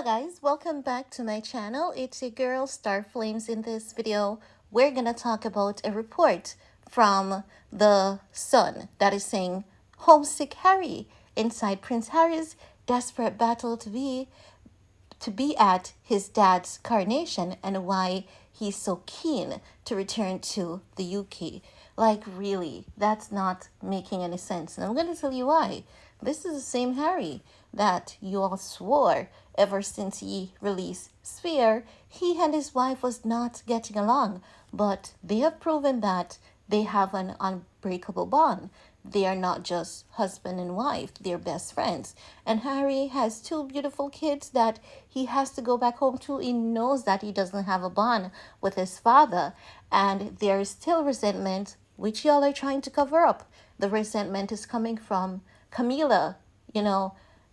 Hello guys, welcome back to my channel. It's your girl Star Flames. In this video, we're gonna talk about a report from the Sun that is saying homesick Harry inside Prince Harry's desperate battle to be at his dad's coronation and why he's so keen to return to the UK. Like, really, that's not making any sense. And I'm going to tell you why. This is the same Harry that you all swore ever since he released Sphere, he and his wife was not getting along. But they have proven that they have an unbreakable bond. They are not just husband and wife, they're best friends. And Harry has two beautiful kids that he has to go back home to. He knows that he doesn't have a bond with his father. And there is still resentment, which y'all are trying to cover up. The resentment is coming from Camilla,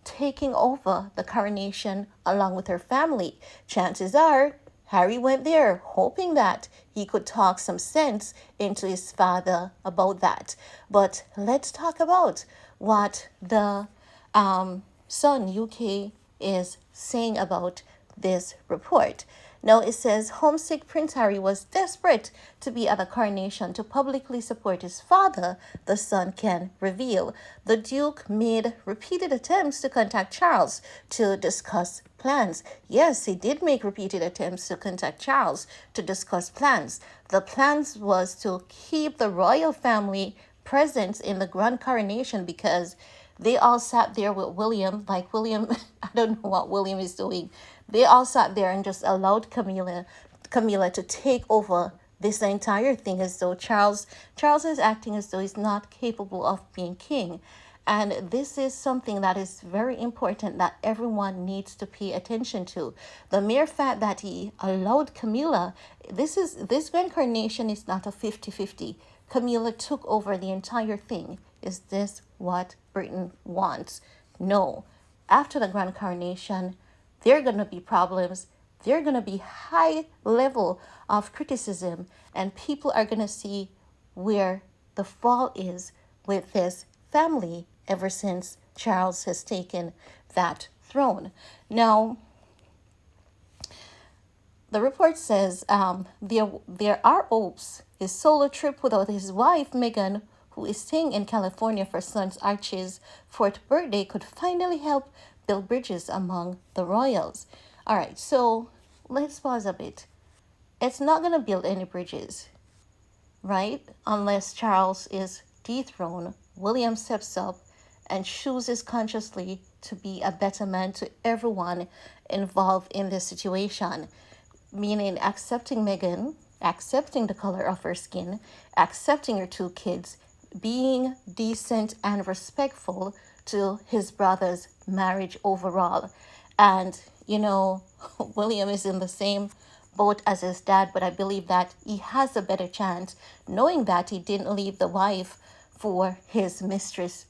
taking over the coronation along with her family. Chances are Harry went there hoping that he could talk some sense into his father about that. But let's talk about what the Sun UK is saying about this report. Now it says homesick Prince Harry was desperate to be at the coronation to publicly support his father, the Sun can reveal. The Duke made repeated attempts to contact Charles to discuss plans. Yes, he did make repeated attempts to contact Charles to discuss plans. The plans was to keep the royal family present in the grand coronation because they all sat there with William, like William, I don't know what William is doing. They all sat there and just allowed Camilla to take over this entire thing as though Charles is acting as though he's not capable of being king. And this is something that is very important that everyone needs to pay attention to. The mere fact that he allowed Camilla, this grand coronation is not a 50-50. Camilla took over the entire thing. Is this what Britain wants? No. After the grand coronation, there are going to be problems. There are going to be high level of criticism, and people are going to see where the fall is with this family ever since Charles has taken that throne. Now, the report says there are hopes his solo trip without his wife, Meghan, who is staying in California for son Archie's 4th birthday, could finally help build bridges among the royals. All right, so let's pause a bit. It's not going to build any bridges, right? Unless Charles is dethroned, William steps up and chooses consciously to be a better man to everyone involved in this situation, meaning accepting Meghan, accepting the color of her skin, accepting her two kids, being decent and respectful to his brother's marriage overall. And, William is in the same boat as his dad, but I believe that he has a better chance knowing that he didn't leave the wife for his mistress,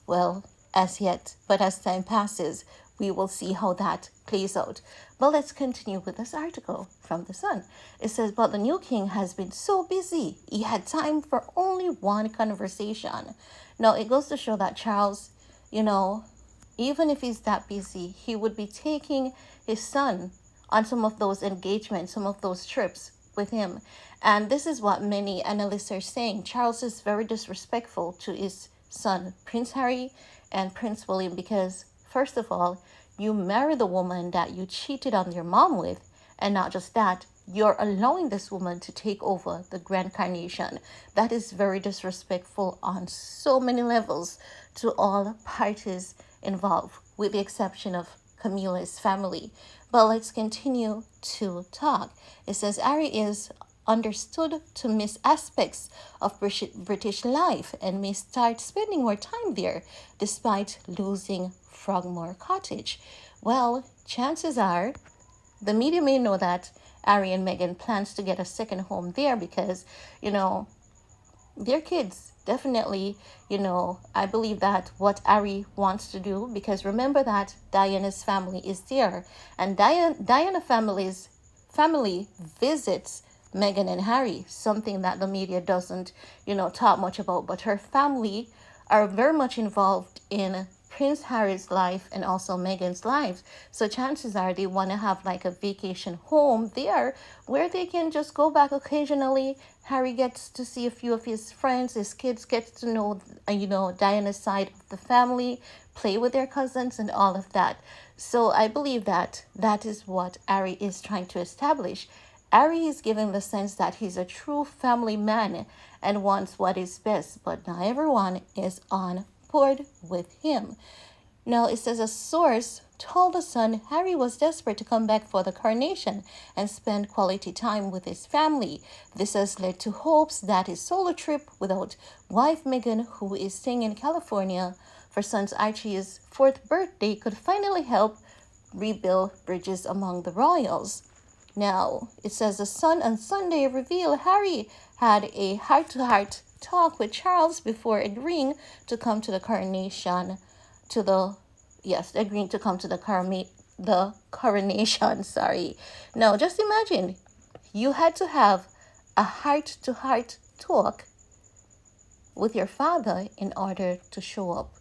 well, as yet. But as time passes, we will see how that plays out. But let's continue with this article from the Sun. It says, but the new king has been so busy, he had time for only one conversation. Now, it goes to show that Charles, even if he's that busy, he would be taking his son on some of those engagements, some of those trips with him. And this is what many analysts are saying. Charles is very disrespectful to his son, Prince Harry and Prince William, because first of all, you marry the woman that you cheated on your mom with, and not just that, you're allowing this woman to take over the grand coronation. That is very disrespectful on so many levels to all parties involved, with the exception of Camilla's family. But let's continue to talk. It says Harry is understood to miss aspects of British life and may start spending more time there despite losing Frogmore Cottage. Well, chances are the media may know that Harry and Meghan plans to get a second home there because, their kids definitely, I believe that what Harry wants to do, because remember that Diana's family is there, and Diana family visits Meghan and Harry, something that the media doesn't, talk much about. But her family are very much involved in Prince Harry's life and also Meghan's life. So chances are they want to have like a vacation home there where they can just go back occasionally. Harry gets to see a few of his friends. His kids get to know, Diana's side of the family, play with their cousins and all of that. So I believe that that is what Harry is trying to establish. Harry is giving the sense that he's a true family man and wants what is best, but not everyone is on board with him. Now, it says a source told the Sun Harry was desperate to come back for the coronation and spend quality time with his family. This has led to hopes that his solo trip without wife Meghan, who is staying in California for son Archie's 4th birthday, could finally help rebuild bridges among the royals. Now, it says the Sun on Sunday revealed Harry had a heart-to-heart talk with Charles before agreeing to come to the coronation agreeing to come to the coronation, sorry. Now, just imagine you had to have a heart-to-heart talk with your father in order to show up.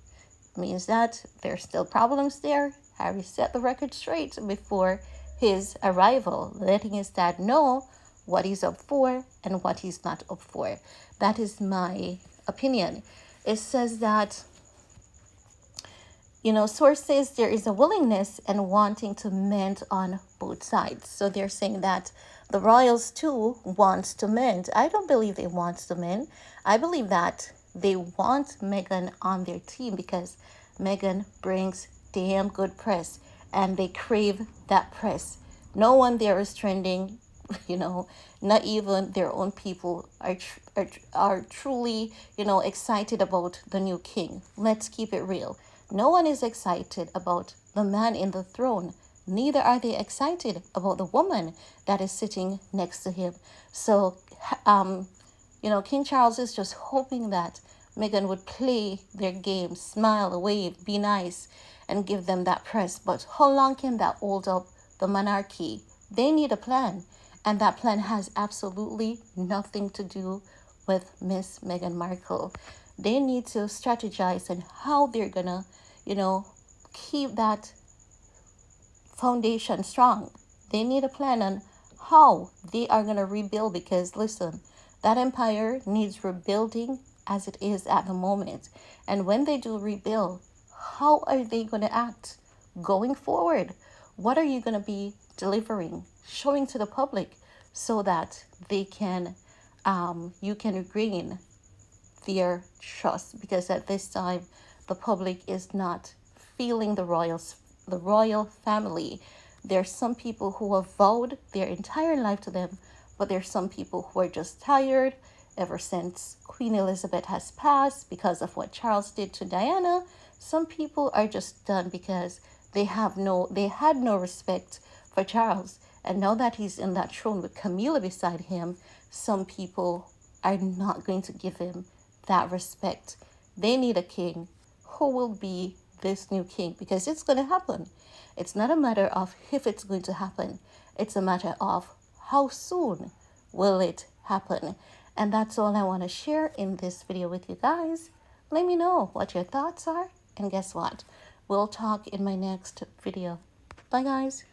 It means that there's still problems there. Harry set the record straight before his arrival, letting his dad know what he's up for and what he's not up for. That is my opinion. It says that, sources, there is a willingness and wanting to mend on both sides. So they're saying that the royals too want to mend. I don't believe they want to mend. I believe that they want Meghan on their team because Meghan brings damn good press and they crave that press. No one there is trending, not even their own people are truly, excited about the new king. Let's keep it real. No one is excited about the man in the throne. Neither are they excited about the woman that is sitting next to him. So, King Charles is just hoping that Meghan would play their game, smile, wave, be nice, and give them that press. But how long can that hold up the monarchy? They need a plan. And that plan has absolutely nothing to do with Miss Meghan Markle. They need to strategize on how they're going to, keep that foundation strong. They need a plan on how they are going to rebuild because, listen, that empire needs rebuilding as it is at the moment. And when they do rebuild, how are they going to act going forward? What are you going to be delivering, showing to the public so that they can, you can regain their trust? Because at this time, the public is not feeling the royal family. There are some people who have vowed their entire life to them, but there are some people who are just tired ever since Queen Elizabeth has passed because of what Charles did to Diana. Some people are just done because they had no respect for Charles. And now that he's in that throne with Camilla beside him, some people are not going to give him that respect. They need a king. Who will be this new king? Because it's going to happen. It's not a matter of if it's going to happen. It's a matter of how soon will it happen. And that's all I want to share in this video with you guys. Let me know what your thoughts are. And guess what? We'll talk in my next video. Bye, guys.